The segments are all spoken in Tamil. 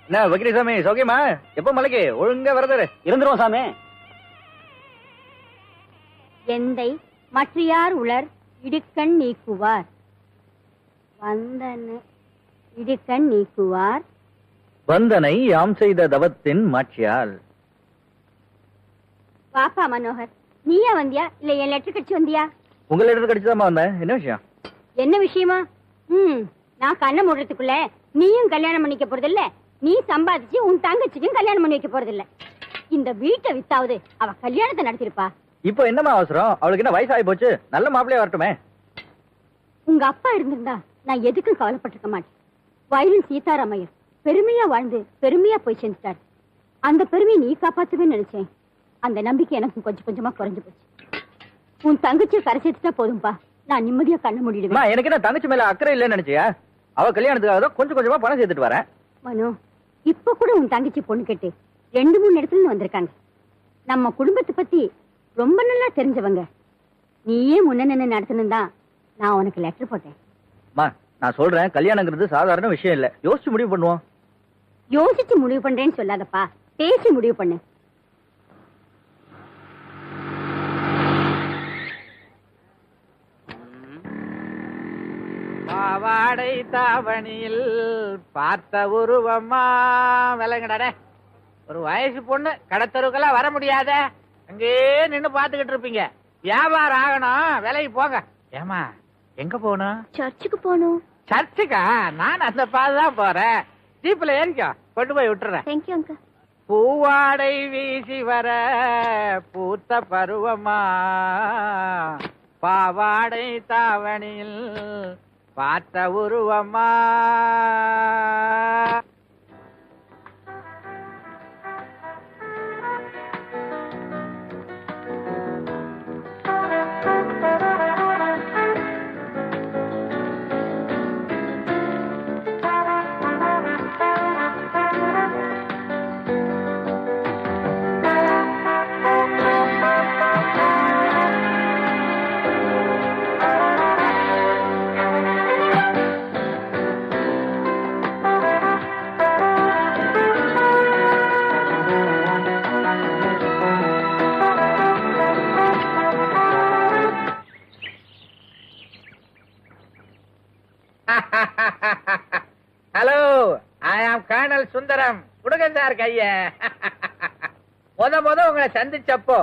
என்ன வக்கீல் சாமி சௌக்கியமா? எப்ப மலைக்கு ஒழுங்கா வரதாரு இருந்துருவோம் சாமி. எந்தை மற்றையார் உலர் இடுக்கண் நீக்குவார், வந்தன இடுக்கண் நீக்குவார். வந்தனை யாம் செய்த தவத்தின் மாட்சியால். பாப்பா மனோகர், நீயா வந்தியா இல்ல என் லெட்டர் கடிச்சு வந்தியா? உங்க லெட்டர் கடிச்சுதான் வந்தேன். என்ன விஷயம்? என்ன விஷயமா? நான் கண்ணை மூடுறதுக்குள்ள நீயும் கல்யாணம் பண்ணிக்க போறதில்ல, நீ சம்பாதிச்சு உன் தங்கச்சிக்கும் கல்யாணம் பண்ணி வைக்க போறதில்ல. இந்த வீட்டை வித்தாவது அவ கல்யாணத்தை நடத்திருப்பா. இப்போ என்னமா அவசரம்? அவளுக்கு என்ன வயசாகி போச்சு? நல்ல மாப்பிள்ளையா வரட்டுமே. உங்க அப்பா இருந்திருந்தா நான் எதுக்கும் கவலைப்பட்டிருக்க மாட்டேன். வயலின் சீதாராமையர் பெருமையா வாழ்ந்து பெருமையா போய் சேர்ந்துட்டாரு. அந்த பெருமையை நீ காப்பாத்துவேன்னு நினைச்சேன். அந்த நம்பிக்கை எனக்கு கொஞ்சம் கொஞ்சமா குறைஞ்சு போச்சு. உன் தங்கச்சியை கரை சேர்த்துட்டா போதும்பா, நான் நிம்மதியா கண்ண மூடிடுவேன். எனக்கு என்ன தங்கச்சி மேல அக்கறை இல்லைன்னு நினைச்சியா? அவ கல்யாணத்துக்காக தான் கொஞ்சம் கொஞ்சமா பணம் சேர்த்துட்டு வரேன். மனோ, இப்ப கூட உன் தங்கச்சி பொண்ணு கேட்டு 2-3 இடத்துல வந்திருக்காங்க. நம்ம குடும்பத்தை பத்தி ரொம்ப நல்லா தெரிஞ்சவங்க. நீயே முன்ன நடத்தணும் தான் நான் உனக்கு லெட்டர் போட்டேன். நான் சொல்றேன், கல்யாணங்கிறது சாதாரண விஷயம் இல்ல. யோசிச்சு முடிவு பண்ணுவோம். யோசிச்சு முடிவு பண்றேன்னு சொல்லாதப்பா, பேசி முடிவு பண்ணு. பாவாடை தாவணியில் பார்த்த உருவமா விலங்கடே. ஒரு வயசு பொண்ணு கடத்தருக்கெல்லாம் வர முடியாத, அங்கே நின்னு பாத்துக்கிட்டு இருப்பீங்க. வியாபாரம் ஆகணும், விலைக்கு போங்க. ஏமா எங்க போகணும்? சர்ச்சுக்கு போகணும். சர்ச்சுக்கா? நான் அந்த பாதுதான் போறேன். ஜீப்ல ஏறிக்கோ, கொண்டு போய் விட்டுறேன். Thank you uncle. பூவாடை வீசி வர பூத்த பருவமா, பாவாடை தாவணியில் பார்த்த உருவமா. ஹலோ, ஐ ஆம் கர்னல் சுந்தரம். கொடுங்க சார் கைய. முத உங்களை சந்திச்சப்போ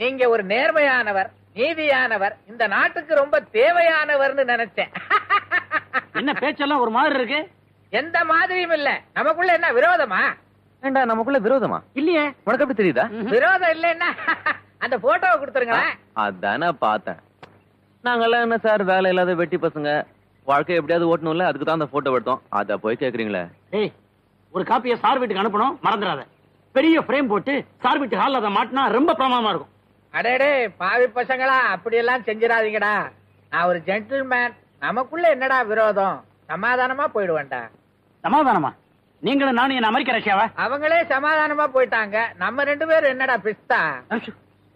நீங்க ஒரு நேர்மையானவர், நீதியானவர், இந்த நாட்டுக்கு ரொம்ப தேவையானவர்னு நினைச்சேன். என்ன பேச்செல்லாம் ஒரு மாதிரி இருக்கு? எந்த மாதிரியும் இல்ல. நமக்குள்ள என்ன விரோதமா? ஏண்டா நமக்குள்ள விரோதமா? இல்லையே. உனக்கு எப்படி தெரியுதா? விரோதம் இல்லைன்னா அந்த போட்டோவை கொடுத்துருங்களேன். அதானே பார்த்தேன். நாங்கெல்லாம் என்ன சார் வேலை இல்லாத வெட்டி பசங்க, வாழ்க்கை எப்படியாவது ஓட்டணும்ல, அதுக்கு தான் அந்த போட்டோ எடுத்தோம். அத போய் கேக்குறீங்களே. ஏய், ஒரு காப்பியை சார் வீட்டுக்கு அனுப்பணும், மறந்துடாத. பெரிய ஃப்ரேம் போட்டு சார் வீட்டு ஹால்ல அதை மாட்டினா ரொம்ப பிரமாதமா இருக்கும். அடேடே பாவி பசங்களா, அப்படி எல்லாம் செஞ்சிடாதீங்கடா. நான் ஒரு ஜென்டில்மேன். நமக்குள்ள என்னடா விரோதம்? சமாதானமா போயிடுவேன்டா. சமாதானமா? நீங்களும் நானும் என்ன அமெரிக்க ரஷ்யாவா? அவங்களே சமாதானமா போயிட்டாங்க, நம்ம 2 பேரும் என்னடா பிஸ்தா?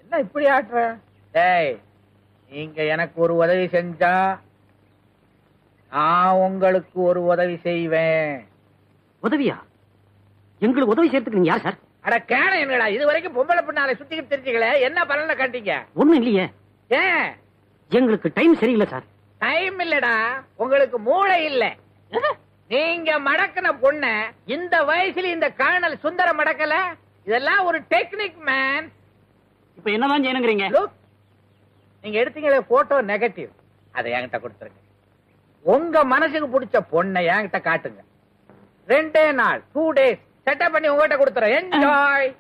என்ன இப்படி ஆட்டுற? டேய், நீங்க எனக்கு ஒரு உதவி செஞ்சா நான் உங்களுக்கு ஒரு உதவி செய்வேன். உதவியா? எங்களுக்கு உதவி செய்யறதுக்கு நீங்க யார் சார்? அட கேன என்னடா, இது வரைக்கும் பொம்பளை பின்னால சுத்திக்கிட்டு தெரிஞ்சுக்கல, என்ன பலனை கண்டீங்க? ஒண்ணும் இல்லையே. ஏன்? எங்களுக்கு டைம் சரியில்லை சார். டைம் இல்லடா, உங்களுக்கு மூளை இல்ல. நீங்க மடக்கின பொண்ண இந்த வயசுல இந்த கர்னல் சுந்தரம் மடக்கல. இதெல்லாம் ஒரு டெக்னிக் மேன். இப்ப என்னதான் செய்யணுங்கிறீங்க? நீங்க எடுத்தீங்களே போட்டோ நெகட்டிவ், அதை என்கிட்ட கொடுத்துருங்க. உங்க மனசுக்கு பிடிச்ச பொண்ணை என்கிட்ட காட்டுங்க. 2 நாள் 2 days செட்டப் பண்ணி உங்ககிட்ட கொடுத்துறேன். என்ஜாய்.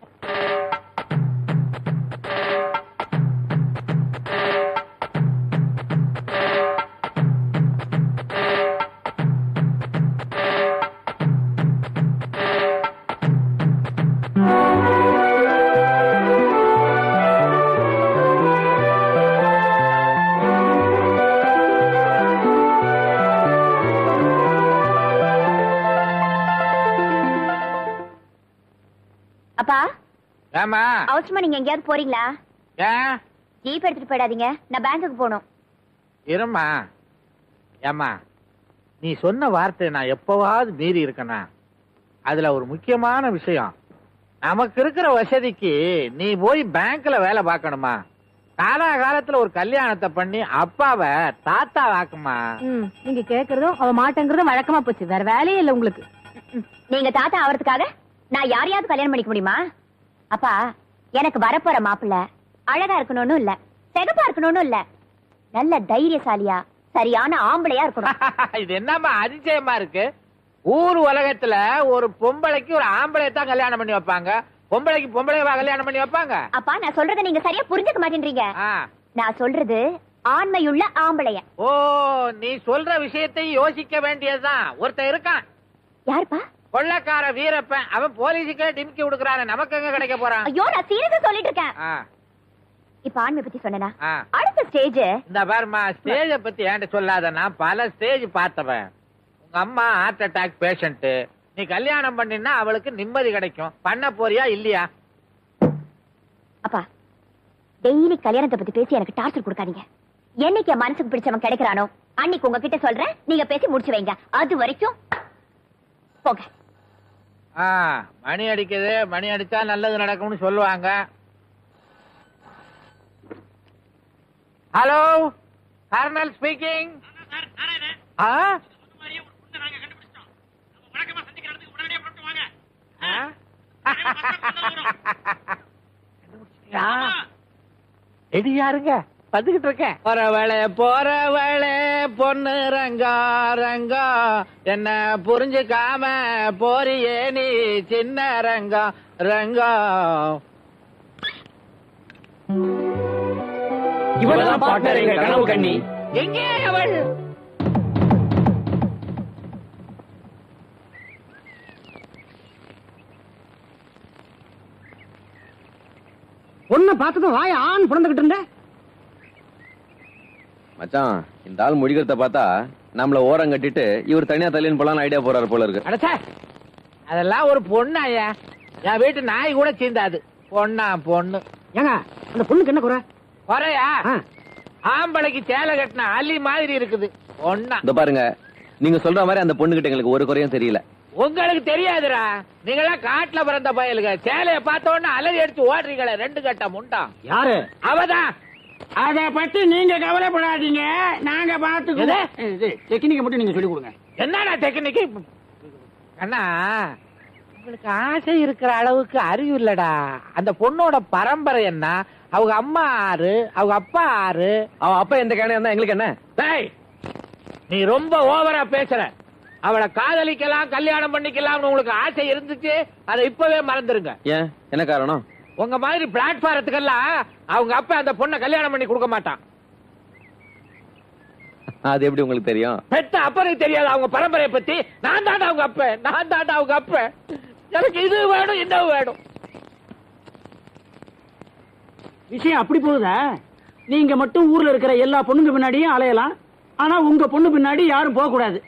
அப்பா, ஏமா அவசரமா நீங்க எங்கேயாவது போறீங்களா? ஏன்? ஜீப் எடுத்துட்டு போயிடாதீங்க, நான் பேங்க்குக்கு போகணும். இருமா. ஏமா, நீ சொன்ன வார்த்தை நான் எப்பவாவது மீறி இருக்கனா? அதுல ஒரு முக்கியமான விஷயம், நமக்கு இருக்கிற வசதிக்கு நீ போய் பேங்க்ல வேலை பார்க்கணுமா? காலாகாலத்துல ஒரு கல்யாணத்தை பண்ணி அப்பாவை தாத்தா வாக்குமா? நீங்க கேக்குறதும் அவ மாட்டேங்கிறதும் வழக்கமா போச்சு. வேற வேலையே இல்ல உங்களுக்கு. நீங்க தாத்தா ஆவறதுக்காக நான் யாரையாவது கல்யாணம் பண்ணிக்க முடியுமா? அப்பா, எனக்கு வரப்போற மாப்பிள்ள அழகா இருக்கணும்னு இல்ல, சிகப்பா இருக்கணும்னு இல்ல, நல்ல தைரியசாலியா சரியான ஆம்பளையா இருக்கணும். இது என்னமா அதிசயமா இருக்கு? ஊர் உலகத்துல ஒரு பொம்பளைக்கு ஒரு ஆம்பளை தான் கல்யாணம் பண்ணி வைப்பாங்க, பொம்பளைக்கு பொம்பளைவா கல்யாணம் பண்ணி வைப்பாங்க? அப்பா, நான் சொல்றத நீங்க சரியா புரிஞ்சுக்க மாட்டேன்றீங்க. ஆ. நான் சொல்றது ஆண்மையுள்ள ஆம்பளைய. ஓ, நீ சொல்ற விஷயத்தை யோசிக்க வேண்டியதுதான். ஒருத்தன் இருக்கான், யாருப்பா? கொள்ளக்கார வீரப்பன். அவன் போலீஸுக்கே டிமிக்கி கொடுக்கறானே, நமக்கு எங்க கிடைக்க போறான்? ஐயோ, நான் சீரியஸா சொல்லிட்டு இருக்கேன். ஆ, இப்ப ஆண்மை பத்தி சொன்னா ஆ. அடுத்த ஸ்டேஜ். இந்த பாருமா, ஸ்டேஜ பத்தி ஏன்ட்ட சொல்லாத, நான் பல ஸ்டேஜ் பார்த்தவன். உங்க அம்மா ஹார்ட் அட்டாக் பேஷண்ட், நீ கல்யாணம் பண்ணினா அவளுக்கு நிம்மதி கிடைக்கும். பண்ண போறியா இல்லையா? அப்பா, டெய்லி கல்யாணத்தை பத்தி பேசி எனக்கு டார்ச்சர் கொடுக்காதீங்க. என்னைக்கு என் மனசுக்கு பிடிச்சவன் கிடைக்கிறானோ அன்னைக்கு உங்ககிட்ட சொல்றேன், நீங்க பேசி முடிச்சு வைங்க. அது வரைக்கும் போங்க. ஆ, மணி அடிக்குது, மணி அடிச்சா நல்லது நடக்கும்னு சொல்லுவாங்க. Hello, colonel speaking. ஆ? எடி யாருங்க? வந்துகிட்டு இருக்கேன். போற வேலை பொண்ணு ரங்கா ரங்கா, என்ன புரிஞ்சுக்காம போறியே நீ சின்ன ரங்கா ரங்கா. இவதான் பார்ட்னர், எங்க கனவு கண்ணி. எங்கே அவள்? பொண்ணை பார்த்ததும் வாய ஆண் புறந்துகிட்டு இருந்த. மச்சான், இந்த ஆள் முடிக்கிறத பார்த்தா நம்மள ஓரம் கட்டிட்டு இவர் தனியா தலையின் போலான்னு ஐடியா போறாரு போல இருக்கு. அடச்சே, அதெல்லாம் ஒரு பொண்ணு ஐயா. என் வீட்டு நாய் கூட சீந்தாது. பொண்ணா பொண்ணு? ஏங்க, அந்த பொண்ணுக்கு என்ன குறை? குறையா? ஆம்பளைக்கு சேலை கட்டின அலி மாதிரி இருக்குது. பொண்ணா? இந்த பாருங்க, நீங்க சொல்ற மாதிரி அந்த பொண்ணுகிட்ட எங்களுக்கு ஒரு குறையும் தெரியல. உங்களுக்கு தெரியாதுடா, நீங்களா காட்டுல பிறந்த பயலுங்க. சேலைய பார்த்த உடனே அலறி அடிச்சு ஓடுறீங்களே, ரெண்டு கட்ட முண்டா. யாரு? அவதான். அத பத்தி நீங்க கவலைப்படாதீங்க, நாங்க பாத்துக்கிறோம். டெக்னிக்க மட்டும் நீங்க சொல்லி கொடுங்க. என்னடா டெக்னிக்? அண்ணா, உங்களுக்கு ஆசை இருக்கிற அளவுக்கு அறிவு இல்லடா. அந்த பொண்ணோட பரம்பரை என்ன, அவங்க அம்மா ஆறு, அவங்க அப்பா ஆறு. அவன் அப்பா எந்த கேனையா இருந்தா எங்களுக்கு என்ன? டேய், நீ ரொம்ப ஓவரா பேசுற. அவளை காதலிக்கலாம், கல்யாணம் பண்ணிக்கலாம்னு உங்களுக்கு ஆசை இருந்துச்சு, அதை இப்பவே மறந்துருங்க. ஏன், என்ன காரணம்? உங்க மாதிரி பிளாட்பாரத்துக்கெல்லாம் அவங்க அப்பா அந்த பொண்ணை கல்யாணம் பண்ணி கொடுக்க மாட்டான். அது எப்படி உங்களுக்கு தெரியும்? பெத்த அப்பனுக்கு தெரியாது அவங்க பரம்பரையை பத்தி. நான் தாண்டா அவங்க அப்ப, நான் தாண்டா அவங்க அப்ப. எனக்கு இது வேணும், இந்த வேணும். விஷயம் அப்படி போகுதா? நீங்க மட்டும் ஊர்ல இருக்கிற எல்லா பொண்ணுங்க பின்னாடியும் அலையலாம், ஆனா உங்க பொண்ணு பின்னாடி யாரும் போக கூடாது.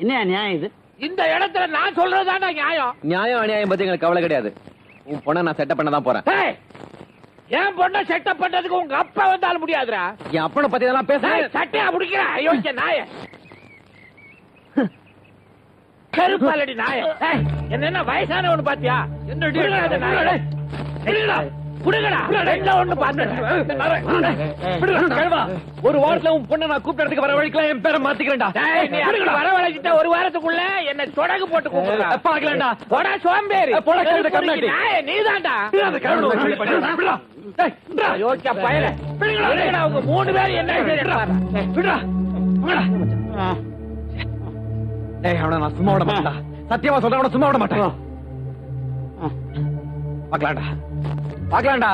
என்ன நியாயம் இது? இந்த இடத்துல நான் சொல்றதுதான்டா நியாயம். நியாயம் அநியாயம் பத்தி எங்களுக்கு கவலை கிடையாது. உன் பொண்ணை நான் செட்டப் பண்ண தான் போறேன். ஏய், என் பொண்ணை செட்டப் பண்றதுக்கு உங்க அப்பா வந்தாலும் முடியாதுடா. என் அப்பனை பத்தி இதெல்லாம் பேச சட்டையா பிடிக்கிற அயோக்கிய நாய, கருப்பாலடி நாய. ஏய், என்ன வயசானவனு பாத்தியா? ஒரு வாரத்துல உன் பொண்ணை நான் கூப்பிட்டதுக்கு வர வழிக்கலாம் என் பேரை மாத்திக்கிறேன்டா. வரவழைச்சிட்ட ஒரு வாரத்துக்குள்ள என்ன தொடகு போட்டு பாக்கலாம்டா. போடா சோம்பேறி, நீதான்டா யோசிச்சா பயல. அவங்க 3 பேரும் என்ன அவனை நான் சும்மா விட மாட்டேன். சத்தியமா சொல்றேன், அவனை சும்மா விட மாட்டேன். பாக்கலாம்டா, பாக்கலாம்டா.